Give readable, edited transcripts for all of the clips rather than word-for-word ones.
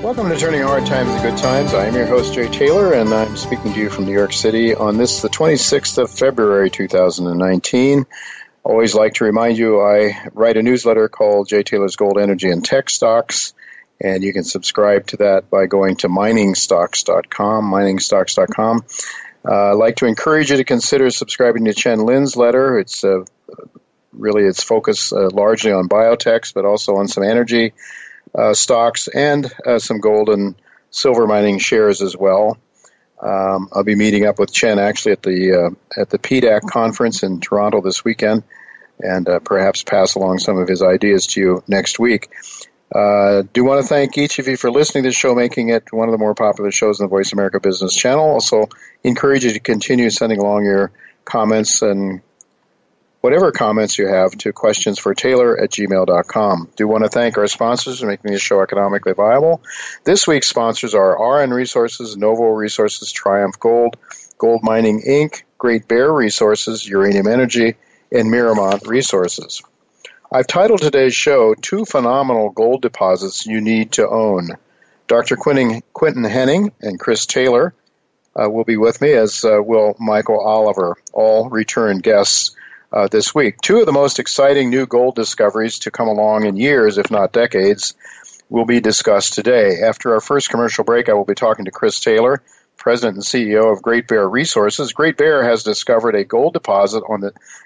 Welcome to Turning Hard Times into Good Times. I am your host, Jay Taylor, and I'm speaking to you from New York City on this, the 26th of February, 2019. Always like to remind you, I write a newsletter called Jay Taylor's Gold, Energy, and Tech Stocks, and you can subscribe to that by going to miningstocks.com. I'd like to encourage you to consider subscribing to Chen Lin's letter. It's really its focus largely on biotechs, but also on some energy stocks and some gold and silver mining shares as well. I'll be meeting up with Chen actually at the PDAC conference in Toronto this weekend, and perhaps pass along some of his ideas to you next week. Do want to thank each of you for listening to this show, making it one of the more popular shows on the Voice America Business Channel. Also, encourage you to continue sending along your comments and whatever comments you have to questionsfortaylor@gmail.com. Do want to thank our sponsors for making this show economically viable. This week's sponsors are RN Resources, Novo Resources, Triumph Gold, Gold Mining Inc., Great Bear Resources, Uranium Energy, and Miramont Resources. I've titled today's show, Two Phenomenal Gold Deposits You Need to Own. Dr. Quentin Henning and Chris Taylor will be with me, as will Michael Oliver, all return guests this week. Two of the most exciting new gold discoveries to come along in years, if not decades, will be discussed today. After our first commercial break, I will be talking to Chris Taylor, President and CEO of Great Bear Resources. Great Bear has discovered a gold deposit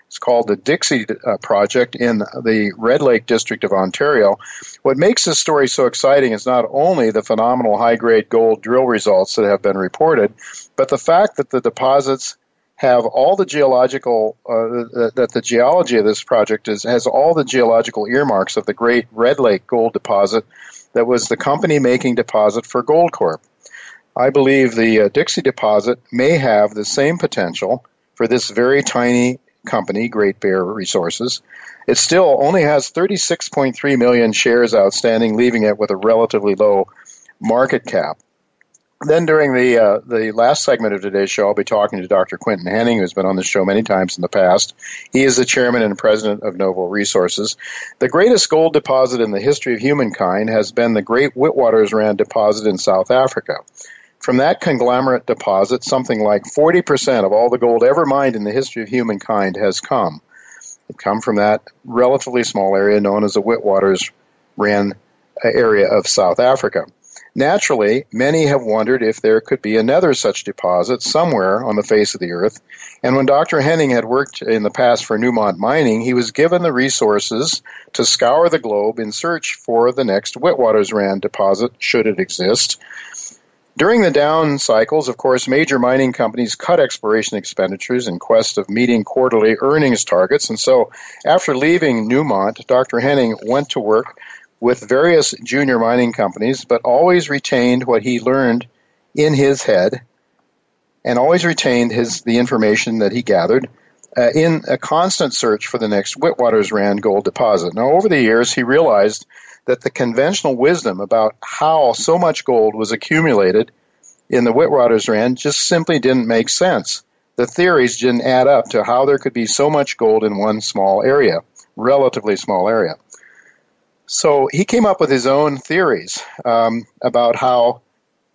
it's called the Dixie Project in the Red Lake District of Ontario. What makes this story so exciting is not only the phenomenal high-grade gold drill results that have been reported, but the fact that the deposits have all the geological, that the geology of this project has all the geological earmarks of the Great Red Lake gold deposit that was the company-making deposit for Goldcorp. I believe the Dixie deposit may have the same potential for this very tiny company, Great Bear Resources. It still only has 36.3 million shares outstanding, leaving it with a relatively low market cap. Then during the last segment of today's show, I'll be talking to Dr. Quentin Henning, who's been on the show many times in the past. He is the chairman and president of Novo Resources. The greatest gold deposit in the history of humankind has been the Great Witwatersrand deposit in South Africa. From that conglomerate deposit, something like 40% of all the gold ever mined in the history of humankind has come. It come from that relatively small area known as the Witwatersrand area of South Africa. Naturally, many have wondered if there could be another such deposit somewhere on the face of the earth, and when Dr. Henning had worked in the past for Newmont Mining, he was given the resources to scour the globe in search for the next Witwatersrand deposit, should it exist. During the down cycles, of course, major mining companies cut exploration expenditures in quest of meeting quarterly earnings targets, and so after leaving Newmont, Dr. Henning went to work with various junior mining companies, but always retained what he learned in his head and always retained the information that he gathered in a constant search for the next Witwatersrand gold deposit. Now, over the years, he realized that the conventional wisdom about how so much gold was accumulated in the Witwatersrand just simply didn't make sense. The theories didn't add up to how there could be so much gold in one small area, relatively small area. So he came up with his own theories about how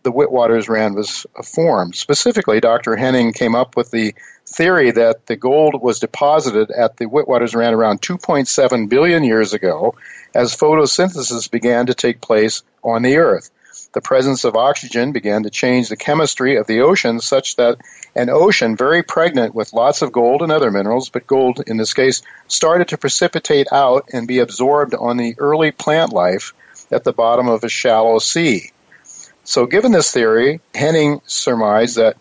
the Witwatersrand was formed. Specifically, Dr. Henning came up with the theory that the gold was deposited at the Witwatersrand around 2.7 billion years ago as photosynthesis began to take place on the Earth. The presence of oxygen began to change the chemistry of the ocean such that an ocean very pregnant with lots of gold and other minerals, but gold in this case, started to precipitate out and be absorbed on the early plant life at the bottom of a shallow sea. So given this theory, Henning surmised that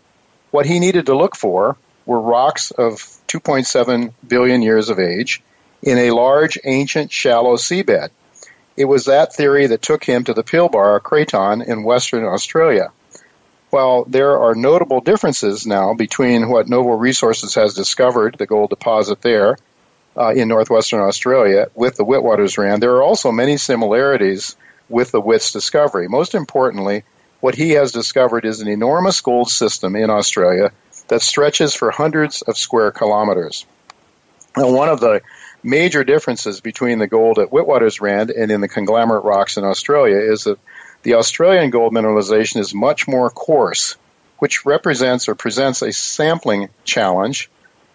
what he needed to look for were rocks of 2.7 billion years of age in a large, ancient, shallow seabed. It was that theory that took him to the Pilbara Craton in Western Australia. While there are notable differences now between what Novo Resources has discovered, the gold deposit there in northwestern Australia, with the Witwatersrand, there are also many similarities with the Wits discovery. Most importantly, what he has discovered is an enormous gold system in Australia that stretches for hundreds of square kilometers. Now, one of the major differences between the gold at Witwatersrand and in the conglomerate rocks in Australia is that The Australian gold mineralization is much more coarse, which represents or presents a sampling challenge,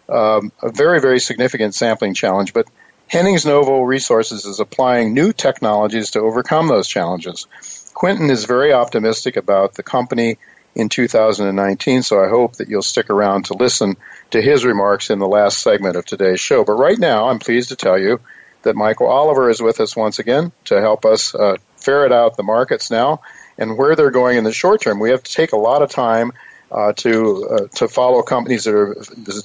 a very, very significant sampling challenge. But Hennings Novo Resources is applying new technologies to overcome those challenges. Quentin is very optimistic about the company in 2019, so I hope that you'll stick around to listen to his remarks in the last segment of today's show. But right now, I'm pleased to tell you that Michael Oliver is with us once again to help us ferret out the markets now and where they're going in the short term. We have to take a lot of time to follow companies that are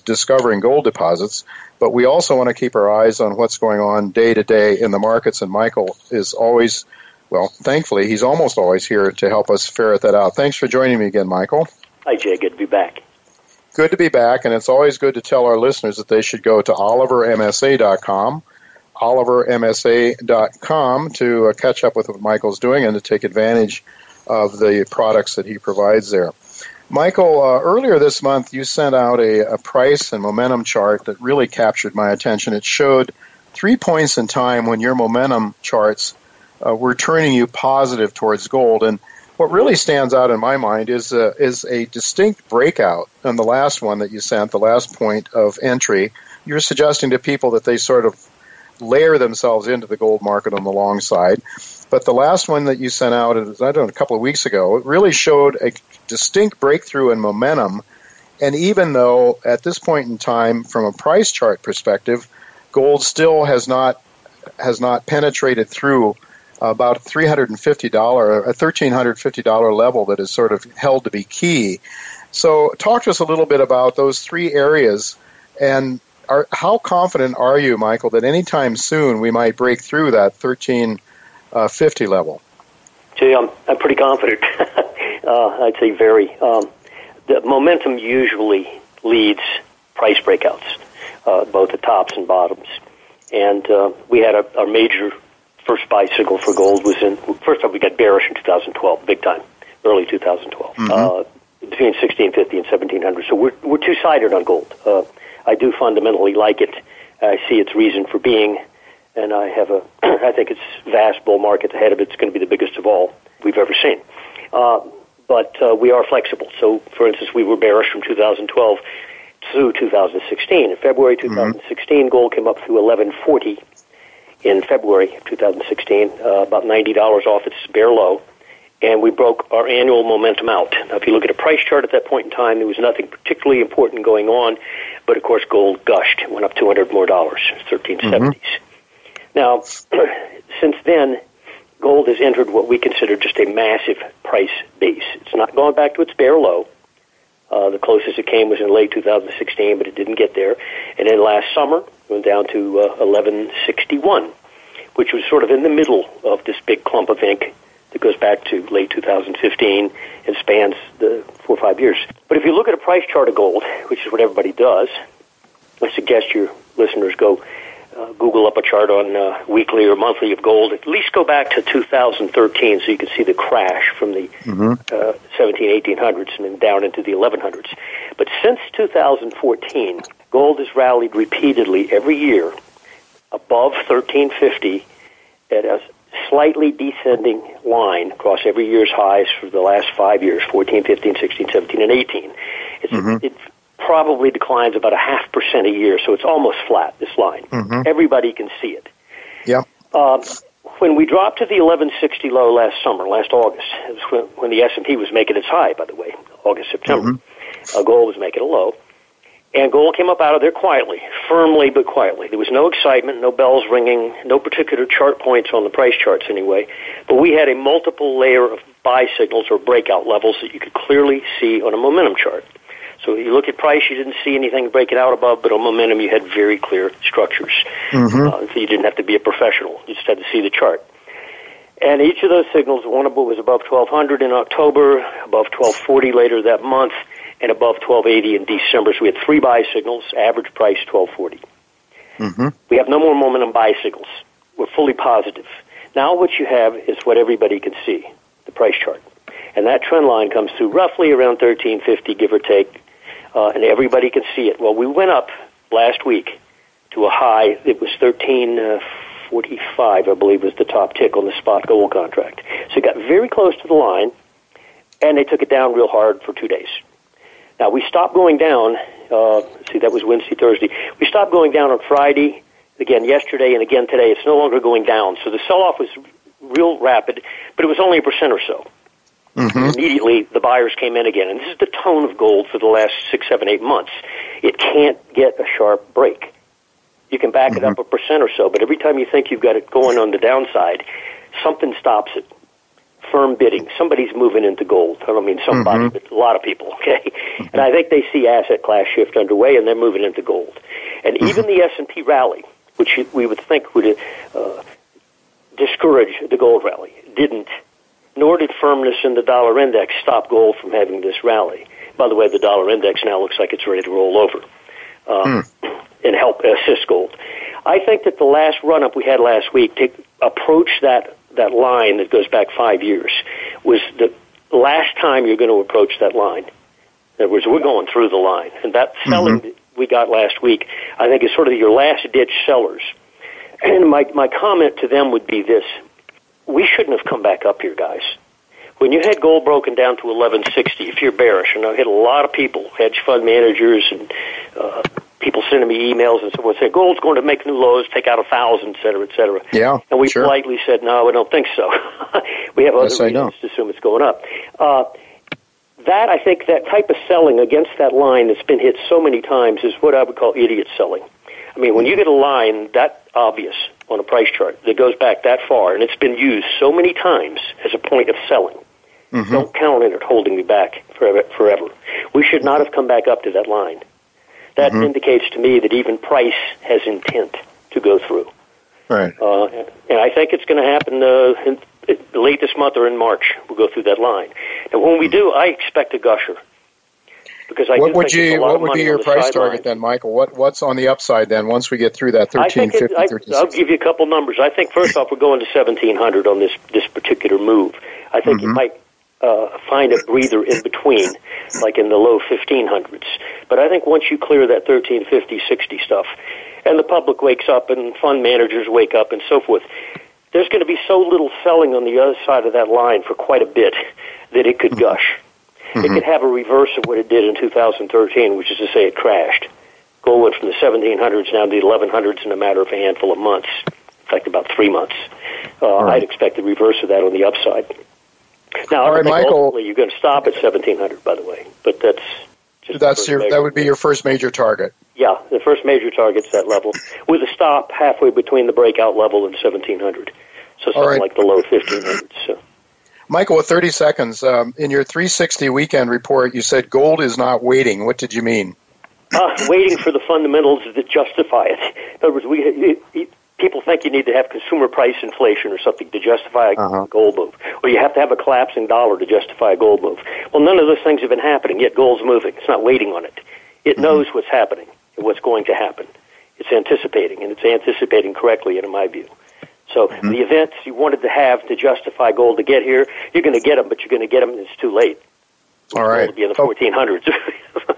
discovering gold deposits, but we also want to keep our eyes on what's going on day to day in the markets, and Michael is always, well, thankfully, he's almost always here to help us ferret that out. Thanks for joining me again, Michael. Hi, Jay. Good to be back. Good to be back, and it's always good to tell our listeners that they should go to olivermsa.com, olivermsa.com, to catch up with what Michael's doing and to take advantage of the products that he provides there. Michael, earlier this month, you sent out a price and momentum chart that really captured my attention. It showed 3 points in time when your momentum charts were turning you positive towards gold. And what really stands out in my mind is a distinct breakout on the last one that you sent, the last point of entry. You're suggesting to people that they sort of layer themselves into the gold market on the long side. But the last one that you sent out, I don't know, a couple of weeks ago, it really showed a distinct breakthrough in momentum. And even though at this point in time, from a price chart perspective, gold still has not penetrated through about $1,350 level that is sort of held to be key. So talk to us a little bit about those three areas, and how confident are you, Michael, that anytime soon we might break through that 1350 level? Gee, I'm pretty confident. I'd say very. The momentum usually leads price breakouts, both the tops and bottoms. And we had our major first buy signal for gold was first off, we got bearish in 2012, big time, early 2012, between 1650 and 1700. So we're two-sided on gold. I do fundamentally like it. I see its reason for being, and I think its vast bull market ahead of it is going to be the biggest of all we've ever seen. But we are flexible. So, for instance, we were bearish from 2012 through 2016. In February 2016, gold came up through 1140 in February of 2016, about $90 off its bear low, and we broke our annual momentum out. Now, if you look at a price chart at that point in time, there was nothing particularly important going on, but of course gold gushed, went up $200 more, 1370s. Now, since then, gold has entered what we consider just a massive price base. It's not gone back to its bear low. The closest it came was in late 2016, but it didn't get there. And then last summer, it went down to 1161, which was sort of in the middle of this big clump of ink that goes back to late 2015 and spans the 4 or 5 years. But if you look at a price chart of gold, which is what everybody does, I suggest your listeners go Google up a chart on weekly or monthly of gold. At least go back to 2013 so you can see the crash from the 1800s and then down into the 1100s. But since 2014, gold has rallied repeatedly every year above 1350 at a slightly descending line across every year's highs for the last 5 years, 14, 15, 16, 17, and 18. It probably declines about 0.5% a year, so it's almost flat, this line. Everybody can see it. Yeah. When we dropped to the 1160 low last August, it was when the S&P was making its high, by the way, August, September. Gold was making a low. And gold came up out of there quietly, firmly but quietly. There was no excitement, no bells ringing, no particular chart points on the price charts anyway. But we had a multiple layer of buy signals or breakout levels that you could clearly see on a momentum chart. So you look at price, you didn't see anything breaking out above, but on momentum you had very clear structures. So you didn't have to be a professional. You just had to see the chart. And each of those signals, one of them was above 1200 in October, above 1240 later that month, and above 1280 in December. So we had 3 buy signals, average price 1240. We have no more momentum buy signals. We're fully positive. Now what you have is what everybody can see, the price chart. And that trend line comes through roughly around 1350, give or take, and everybody can see it. Well, we went up last week to a high. It was 1340 145, I believe, was the top tick on the spot gold contract. So it got very close to the line, and they took it down real hard for 2 days. Now, we stopped going down. That was Wednesday, Thursday. We stopped going down on Friday, again yesterday, and again today. It's no longer going down. So the sell-off was real rapid, but it was only 1% or so. Mm-hmm. Immediately, the buyers came in again. And this is the tone of gold for the last 6, 7, 8 months. It can't get a sharp break. You can back it up 1% or so, but every time you think you've got it going on the downside, something stops it. Firm bidding. Somebody's moving into gold. I don't mean somebody, but a lot of people, okay? And I think they see asset class shift underway, and they're moving into gold. And even the S&P rally, which we would think would discourage the gold rally, didn't. Nor did firmness in the dollar index stop gold from having this rally. By the way, the dollar index now looks like it's ready to roll over and help assist gold. I think that the last run-up we had last week to approach that line that goes back 5 years was the last time you're going to approach that line. In other words, we're going through the line. And that selling that we got last week, I think, is sort of your last-ditch sellers. And my comment to them would be this. We shouldn't have come back up here, guys. When you had gold broken down to 1160, if you're bearish, and I had a lot of people, hedge fund managers and people sending me emails and so forth, saying gold's going to make new lows, take out 1,000, et cetera, et cetera. Yeah, and we politely said, no, we don't think so. We have other reasons to assume it's going up. I think that type of selling against that line that's been hit so many times is what I would call idiot selling. I mean, when you get a line that obvious on a price chart that goes back that far, and it's been used so many times as a point of selling, don't count on it holding me back forever. We should not have come back up to that line. That indicates to me that even price has intent to go through. Right. And I think it's going to happen late this month or in March. We'll go through that line. And when we do, I expect a gusher. Because what would be your price target then, Michael? What's on the upside then once we get through that 1350, 1360? I'll give you a couple numbers. I think first off we're going to 1700 on this particular move. I think you might find a breather in between, like in the low 1500s. But I think once you clear that 1350, 60 stuff, and the public wakes up and fund managers wake up and so forth, there's going to be so little selling on the other side of that line for quite a bit that it could gush. It could have a reverse of what it did in 2013, which is to say it crashed. Gold went from the 1700s down to the 1100s in a matter of a handful of months. In fact, about 3 months. I'd expect the reverse of that on the upside. Now, I think ultimately you're going to stop at 1700, by the way, but that's just that would be your first major target. Yeah, the first major target's that level, with a stop halfway between the breakout level and 1700. So something like the low 1500s. So. Michael, with 30 seconds, in your 360 weekend report, you said gold is not waiting. What did you mean? Waiting for the fundamentals that justify it. In other words, people think you need to have consumer price inflation or something to justify a gold move, or you have to have a collapsing dollar to justify a gold move. Well, none of those things have been happening, yet gold's moving. It's not waiting on it. It knows what's happening and what's going to happen. It's anticipating, and it's anticipating correctly, in my view. So the events you wanted to have to justify gold to get here, you're going to get them, but you're going to get them and it's too late. All right. It'll be in the 1400s.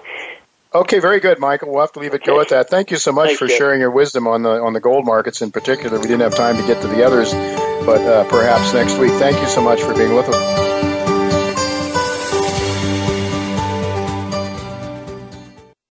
Okay, very good, Michael. We'll have to leave it go at that. Thank you so much for sharing your wisdom on the gold markets in particular. We didn't have time to get to the others, but perhaps next week. Thank you so much for being with us.